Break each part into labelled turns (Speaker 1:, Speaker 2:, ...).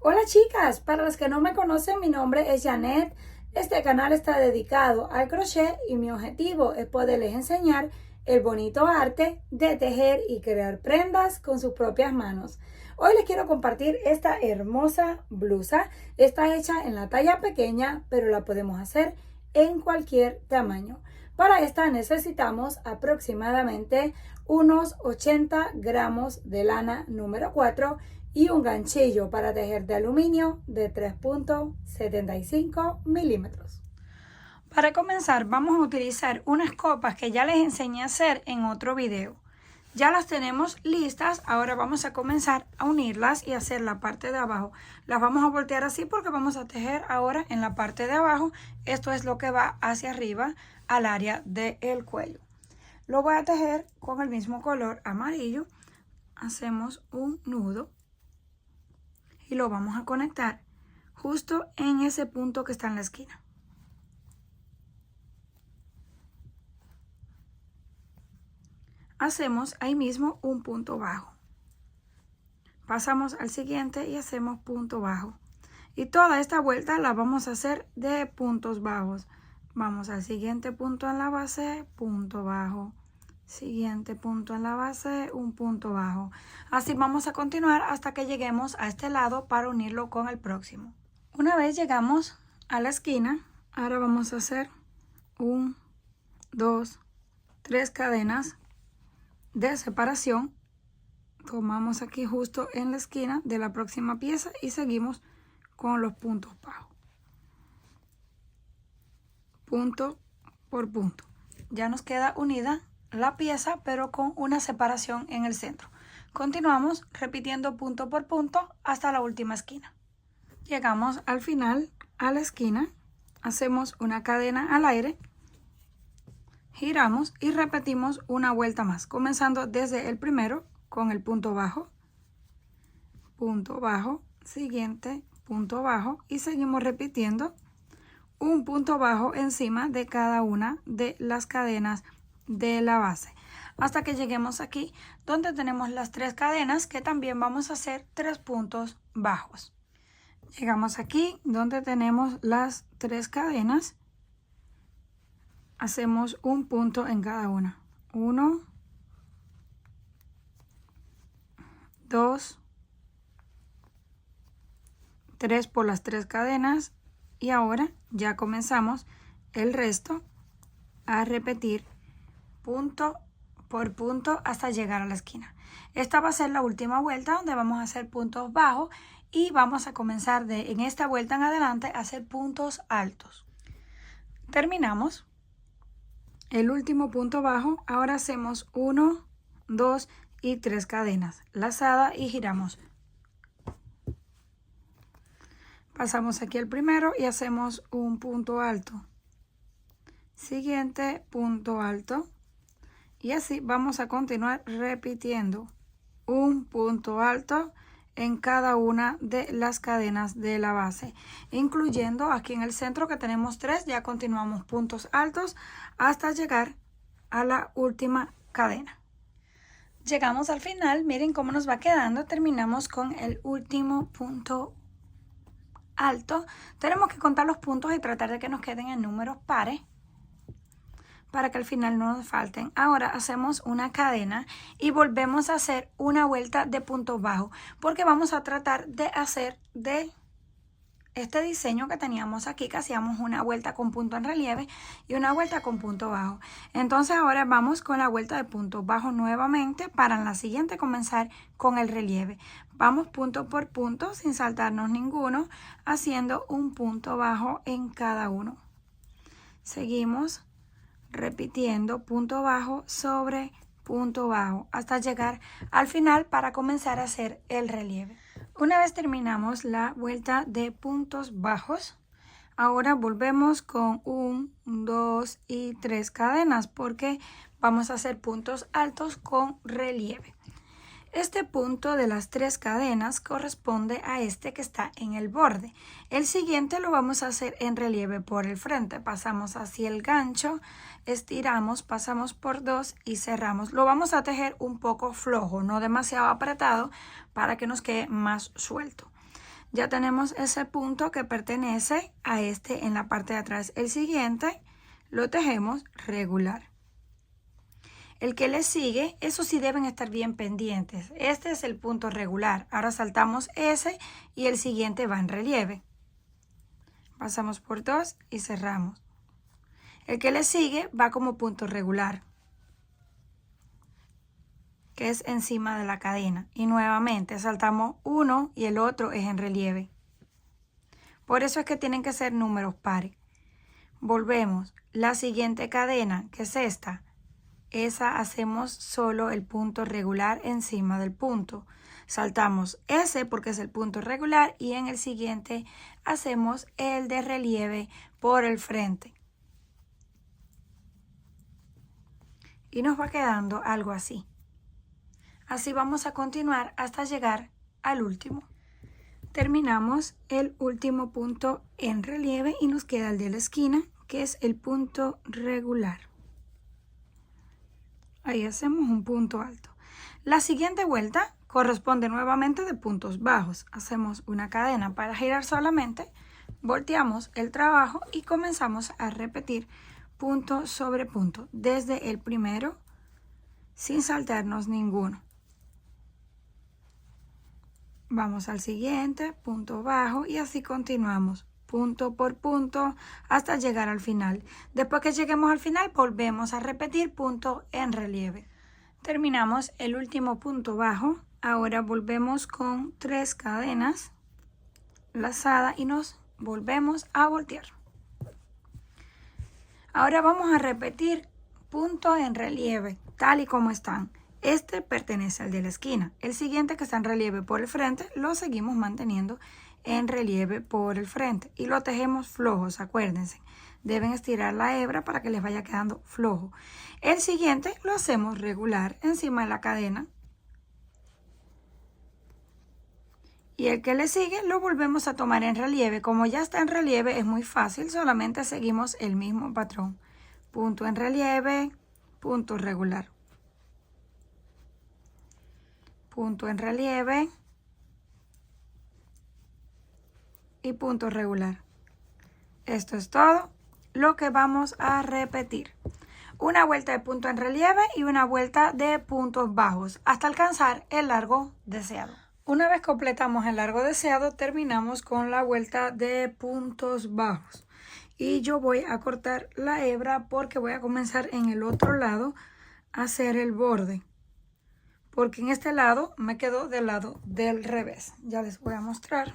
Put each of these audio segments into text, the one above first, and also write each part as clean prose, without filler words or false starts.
Speaker 1: Hola chicas, para las que no me conocen, mi nombre es Janet. Este canal está dedicado al crochet y mi objetivo es poderles enseñar el bonito arte de tejer y crear prendas con sus propias manos. Hoy les quiero compartir esta hermosa blusa. Está hecha en la talla pequeña, pero la podemos hacer en cualquier tamaño. Para esta necesitamos aproximadamente unos 80 gramos de lana número 4 y un ganchillo para tejer de aluminio de 3.75 milímetros. Para comenzar vamos a utilizar unas copas que ya les enseñé a hacer en otro video. Ya las tenemos listas, ahora vamos a comenzar a unirlas y hacer la parte de abajo. Las vamos a voltear así porque vamos a tejer ahora en la parte de abajo. Esto es lo que va hacia arriba al área del cuello. Lo voy a tejer con el mismo color amarillo. Hacemos un nudo y lo vamos a conectar justo en ese punto que está en la esquina. Hacemos ahí mismo un punto bajo. Pasamos al siguiente y hacemos punto bajo. Y toda esta vuelta la vamos a hacer de puntos bajos. Vamos al siguiente punto en la base, punto bajo. Siguiente punto en la base, un punto bajo. Así vamos a continuar hasta que lleguemos a este lado para unirlo con el próximo. Una vez llegamos a la esquina, ahora vamos a hacer 1, 2, 3 cadenas de separación. Tomamos aquí justo en la esquina de la próxima pieza y seguimos con los puntos bajos. Punto por punto. Ya nos queda unida la pieza, pero con una separación en el centro. Continuamos repitiendo punto por punto hasta la última esquina. Llegamos al final, a la esquina, hacemos una cadena al aire, giramos y repetimos una vuelta más, comenzando desde el primero con el punto bajo, siguiente punto bajo y seguimos repitiendo un punto bajo encima de cada una de las cadenas de la base hasta que lleguemos aquí donde tenemos las 3 cadenas que también vamos a hacer 3 puntos bajos. Llegamos aquí donde tenemos las 3 cadenas, hacemos un punto en cada una, 1, 2, 3 por las 3 cadenas y ahora ya comenzamos el resto a repetir punto por punto hasta llegar a la esquina. Esta va a ser la última vuelta donde vamos a hacer puntos bajos y vamos a comenzar en esta vuelta en adelante a hacer puntos altos. Terminamos el último punto bajo, ahora hacemos 1, 2 y 3 cadenas lazadas y giramos. Pasamos aquí el primero y hacemos un punto alto. Siguiente punto alto. Y así vamos a continuar repitiendo un punto alto en cada una de las cadenas de la base, incluyendo aquí en el centro que tenemos 3, ya continuamos puntos altos hasta llegar a la última cadena. Llegamos al final, miren cómo nos va quedando, terminamos con el último punto alto. Tenemos que contar los puntos y tratar de que nos queden en números pares para que al final no nos falten. Ahora hacemos una cadena y volvemos a hacer una vuelta de puntos bajos porque vamos a tratar de hacer de este diseño que teníamos aquí, que hacíamos una vuelta con punto en relieve y una vuelta con punto bajo. Entonces ahora vamos con la vuelta de puntos bajos nuevamente para en la siguiente comenzar con el relieve. Vamos punto por punto sin saltarnos ninguno, haciendo un punto bajo en cada uno. Seguimos repitiendo punto bajo sobre punto bajo hasta llegar al final para comenzar a hacer el relieve. Una vez terminamos la vuelta de puntos bajos, ahora volvemos con 1, 2 y 3 cadenas porque vamos a hacer puntos altos con relieve. Este punto de las 3 cadenas corresponde a este que está en el borde. El siguiente lo vamos a hacer en relieve por el frente. Pasamos hacia el gancho, estiramos, pasamos por 2 y cerramos. Lo vamos a tejer un poco flojo, no demasiado apretado para que nos quede más suelto. Ya tenemos ese punto que pertenece a este en la parte de atrás. El siguiente lo tejemos regular. El que le sigue, eso sí deben estar bien pendientes. Este es el punto regular. Ahora saltamos ese y el siguiente va en relieve. Pasamos por 2 y cerramos. El que le sigue va como punto regular, que es encima de la cadena. Y nuevamente saltamos uno y el otro es en relieve. Por eso es que tienen que ser números pares. Volvemos. La siguiente cadena, que es esta, esa hacemos solo el punto regular encima del punto. Saltamos ese porque es el punto regular y en el siguiente hacemos el de relieve por el frente. Y nos va quedando algo así. Así vamos a continuar hasta llegar al último. Terminamos el último punto en relieve y nos queda el de la esquina, que es el punto regular. Ahí hacemos un punto alto. La siguiente vuelta corresponde nuevamente de puntos bajos. Hacemos una cadena para girar solamente, volteamos el trabajo y comenzamos a repetir punto sobre punto desde el primero sin saltarnos ninguno. Vamos al siguiente, punto bajo y así continuamos punto por punto hasta llegar al final. Después que lleguemos al final volvemos a repetir punto en relieve. Terminamos el último punto bajo. Ahora volvemos con 3 cadenas lazadas y nos volvemos a voltear. Ahora vamos a repetir punto en relieve tal y como están. Este pertenece al de la esquina. El siguiente que está en relieve por el frente lo seguimos manteniendo en relieve por el frente y lo tejemos flojos, acuérdense. Deben estirar la hebra para que les vaya quedando flojo. El siguiente lo hacemos regular encima de la cadena. Y el que le sigue lo volvemos a tomar en relieve. Como ya está en relieve es muy fácil, solamente seguimos el mismo patrón. Punto en relieve, punto regular. Punto en relieve y punto regular. Esto es todo lo que vamos a repetir. Una vuelta de punto en relieve y una vuelta de puntos bajos hasta alcanzar el largo deseado. Una vez completamos el largo deseado, terminamos con la vuelta de puntos bajos. Y yo voy a cortar la hebra porque voy a comenzar en el otro lado a hacer el borde. Porque en este lado me quedó del lado del revés. Ya les voy a mostrar.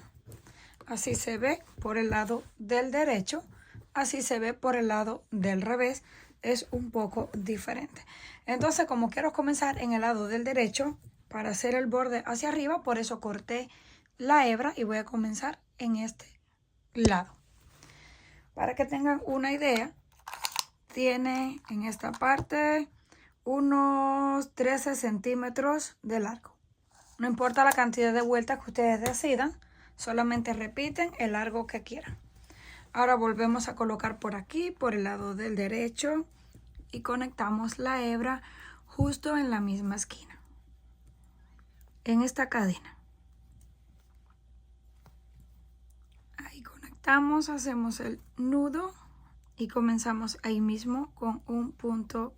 Speaker 1: Así se ve por el lado del derecho, así se ve por el lado del revés. Es un poco diferente. Entonces, como quiero comenzar en el lado del derecho para hacer el borde hacia arriba, por eso corté la hebra y voy a comenzar en este lado. Para que tengan una idea, tiene en esta parte unos 13 centímetros de largo. No importa la cantidad de vueltas que ustedes decidan, solamente repiten el largo que quieran. Ahora volvemos a colocar por aquí, por el lado del derecho, y conectamos la hebra justo en la misma esquina, en esta cadena. Ahí conectamos, hacemos el nudo y comenzamos ahí mismo con un punto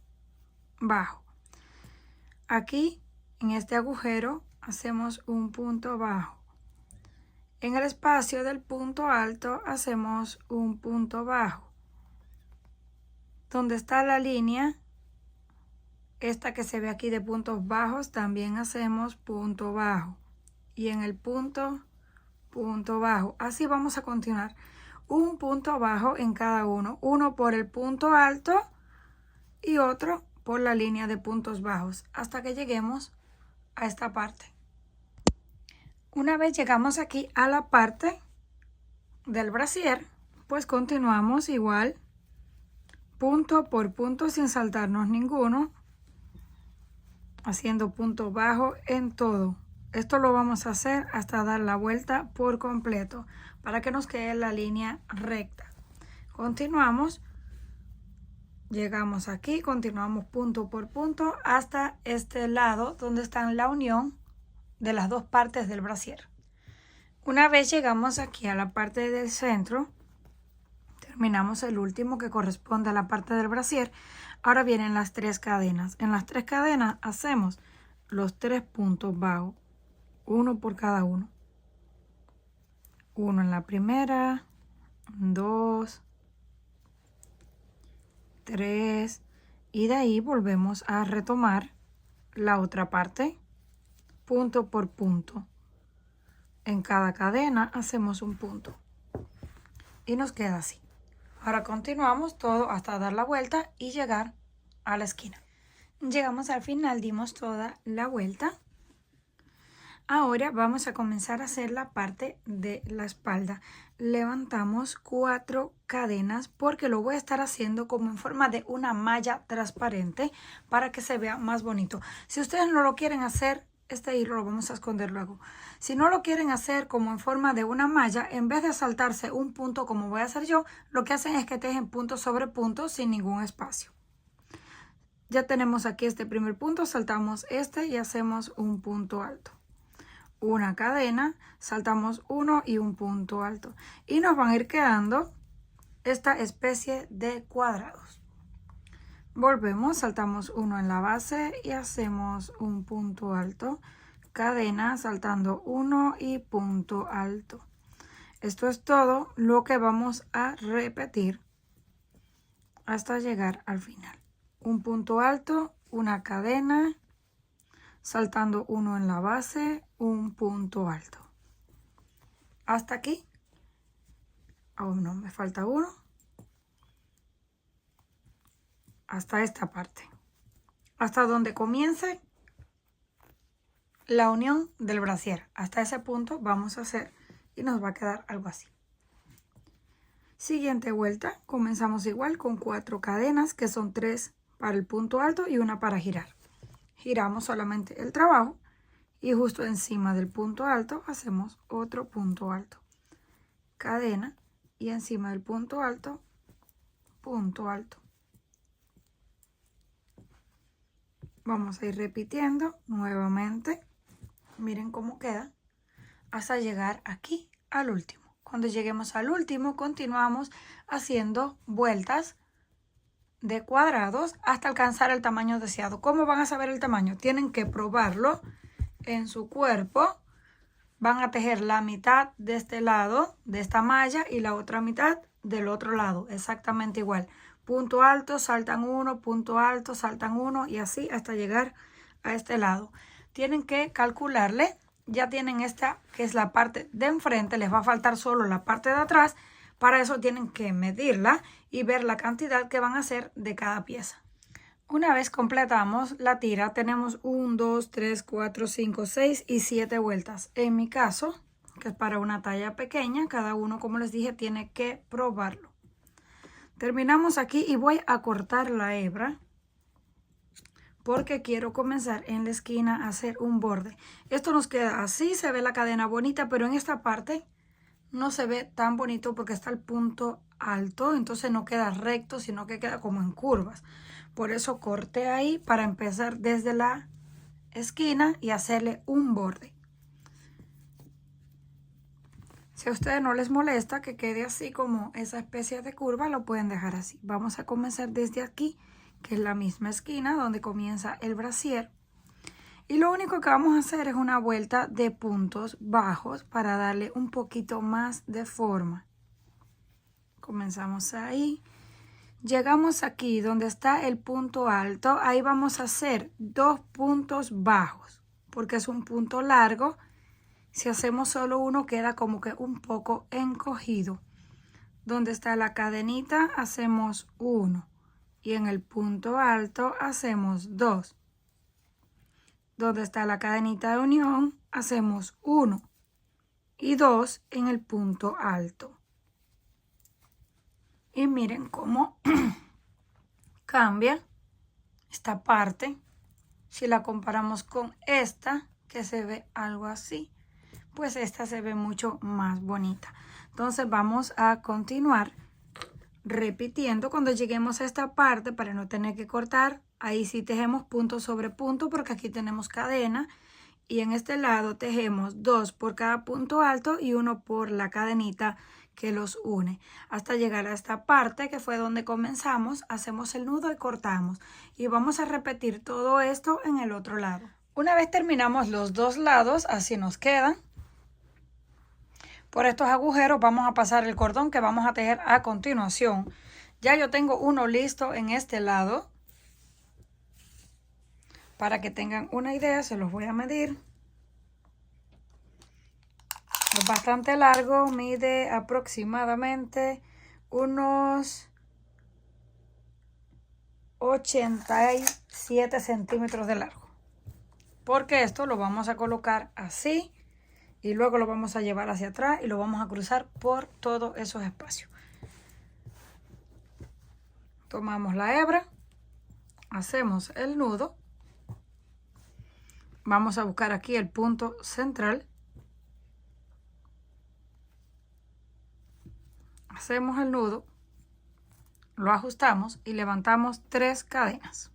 Speaker 1: bajo. Aquí en este agujero hacemos un punto bajo. En el espacio del punto alto hacemos un punto bajo. Donde está la línea, esta que se ve aquí de puntos bajos, también hacemos punto bajo. Y en el punto bajo. Así vamos a continuar. Un punto bajo en cada uno. Uno por el punto alto y otro por la línea de puntos bajos hasta que lleguemos a esta parte. Una vez llegamos aquí a la parte del brasier, pues continuamos igual, punto por punto sin saltarnos ninguno, haciendo punto bajo en todo. Esto lo vamos a hacer hasta dar la vuelta por completo para que nos quede la línea recta. Continuamos. Llegamos aquí, continuamos punto por punto hasta este lado donde está la unión de las dos partes del brasier. Una vez llegamos aquí a la parte del centro, terminamos el último que corresponde a la parte del brasier. Ahora vienen las 3 cadenas. En las 3 cadenas hacemos los 3 puntos bajos, uno por cada uno. Uno en la primera, 2, 3 y de ahí volvemos a retomar la otra parte, punto por punto. En cada cadena hacemos un punto y nos queda así. Ahora continuamos todo hasta dar la vuelta y llegar a la esquina. Llegamos al final, dimos toda la vuelta. Ahora vamos a comenzar a hacer la parte de la espalda. Levantamos 4 cadenas porque lo voy a estar haciendo como en forma de una malla transparente para que se vea más bonito. Si ustedes no lo quieren hacer, este hilo lo vamos a esconder luego. Si no lo quieren hacer como en forma de una malla, en vez de saltarse un punto como voy a hacer yo, lo que hacen es que tejen punto sobre punto sin ningún espacio. Ya tenemos aquí este primer punto, saltamos este y hacemos un punto alto. Una cadena, saltamos uno y un punto alto. Y nos van a ir quedando esta especie de cuadrados. Volvemos, saltamos uno en la base y hacemos un punto alto. Cadena, saltando uno y punto alto. Esto es todo lo que vamos a repetir hasta llegar al final. Un punto alto, una cadena, saltando uno en la base, un punto alto. Hasta aquí. Aún no, me falta uno. Hasta esta parte. Hasta donde comience la unión del brasier. Hasta ese punto vamos a hacer y nos va a quedar algo así. Siguiente vuelta. Comenzamos igual con 4 cadenas que son 3 para el punto alto y una para girar. Giramos solamente el trabajo y justo encima del punto alto hacemos otro punto alto, cadena, y encima del punto alto, punto alto. Vamos a ir repitiendo nuevamente, miren cómo queda, hasta llegar aquí al último. Cuando lleguemos al último, continuamos haciendo vueltas de cuadrados hasta alcanzar el tamaño deseado. ¿Cómo van a saber el tamaño? Tienen que probarlo en su cuerpo. Van a tejer la mitad de este lado de esta malla y la otra mitad del otro lado, exactamente igual. Punto alto, saltan uno, punto alto, saltan uno y así hasta llegar a este lado. Tienen que calcularle, ya tienen esta que es la parte de enfrente, les va a faltar solo la parte de atrás. Para eso tienen que medirla y ver la cantidad que van a hacer de cada pieza. Una vez completamos la tira, tenemos 1, 2, 3, 4, 5, 6 y 7 vueltas. En mi caso, que es para una talla pequeña, cada uno, como les dije, tiene que probarlo. Terminamos aquí y voy a cortar la hebra porque quiero comenzar en la esquina a hacer un borde. Esto nos queda así, se ve la cadena bonita, pero en esta parte no se ve tan bonito porque está el punto alto, entonces no queda recto, sino que queda como en curvas. Por eso corté ahí para empezar desde la esquina y hacerle un borde. Si a ustedes no les molesta que quede así como esa especie de curva, lo pueden dejar así. Vamos a comenzar desde aquí, que es la misma esquina donde comienza el brasier. Y lo único que vamos a hacer es una vuelta de puntos bajos para darle un poquito más de forma. Comenzamos ahí. Llegamos aquí donde está el punto alto. Ahí vamos a hacer 2 puntos bajos porque es un punto largo. Si hacemos solo uno queda como que un poco encogido. Donde está la cadenita hacemos 1 y en el punto alto hacemos 2. Donde está la cadenita de unión, hacemos 1 y 2 en el punto alto. Y miren cómo cambia esta parte. Si la comparamos con esta, que se ve algo así, pues esta se ve mucho más bonita. Entonces vamos a continuar repitiendo. Cuando lleguemos a esta parte, para no tener que cortar, ahí sí tejemos punto sobre punto porque aquí tenemos cadena y en este lado tejemos 2 por cada punto alto y 1 por la cadenita que los une hasta llegar a esta parte que fue donde comenzamos. Hacemos el nudo y cortamos, y vamos a repetir todo esto en el otro lado. Una vez terminamos los dos lados, así nos quedan. Por estos agujeros vamos a pasar el cordón que vamos a tejer a continuación. Ya yo tengo uno listo en este lado. Para que tengan una idea, se los voy a medir. Es bastante largo, mide aproximadamente unos 87 centímetros de largo. Porque esto lo vamos a colocar así y luego lo vamos a llevar hacia atrás y lo vamos a cruzar por todos esos espacios. Tomamos la hebra, hacemos el nudo, vamos a buscar aquí el punto central, hacemos el nudo, lo ajustamos y levantamos 3 cadenas.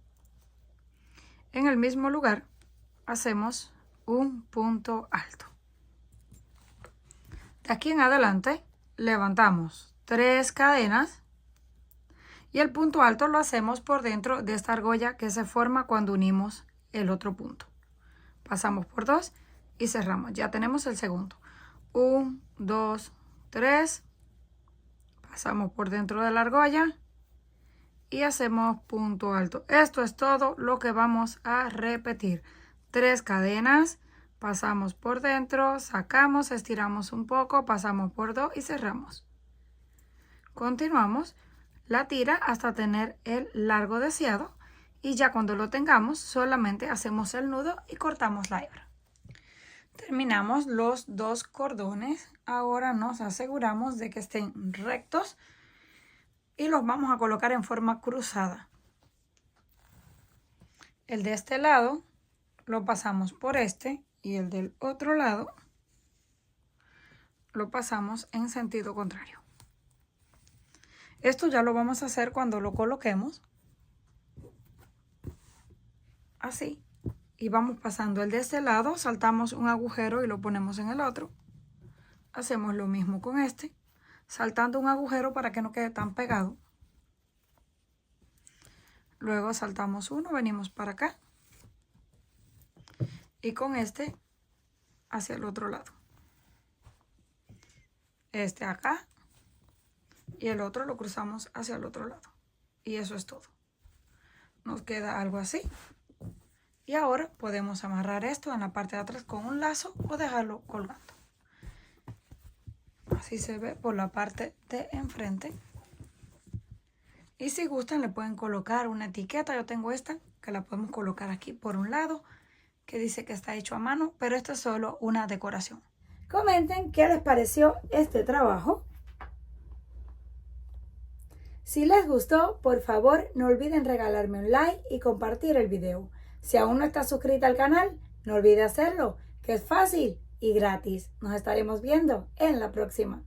Speaker 1: En el mismo lugar hacemos un punto alto. De aquí en adelante levantamos 3 cadenas y el punto alto lo hacemos por dentro de esta argolla que se forma cuando unimos el otro punto. Pasamos por 2 y cerramos. Ya tenemos el segundo. 1, 2, 3. Pasamos por dentro de la argolla y hacemos punto alto. Esto es todo lo que vamos a repetir. 3 cadenas, pasamos por dentro, sacamos, estiramos un poco, pasamos por 2 y cerramos. Continuamos la tira hasta tener el largo deseado, y ya cuando lo tengamos solamente hacemos el nudo y cortamos la hebra. Terminamos los 2 cordones. Ahora nos aseguramos de que estén rectos y los vamos a colocar en forma cruzada. El de este lado lo pasamos por este y el del otro lado lo pasamos en sentido contrario. Esto ya lo vamos a hacer cuando lo coloquemos así, y vamos pasando el de este lado, saltamos un agujero y lo ponemos en el otro. Hacemos lo mismo con este, saltando un agujero para que no quede tan pegado. Luego saltamos uno, venimos para acá y con este hacia el otro lado. Este acá y el otro lo cruzamos hacia el otro lado. Y eso es todo. Nos queda algo así. Y ahora podemos amarrar esto en la parte de atrás con un lazo o dejarlo colgando. Así se ve por la parte de enfrente. Y si gustan le pueden colocar una etiqueta. Yo tengo esta que la podemos colocar aquí por un lado, que dice que está hecho a mano, pero esto es solo una decoración. Comenten qué les pareció este trabajo. Si les gustó, por favor no olviden regalarme un like y compartir el video. Si aún no estás suscrita al canal, no olvides hacerlo, que es fácil y gratis. Nos estaremos viendo en la próxima.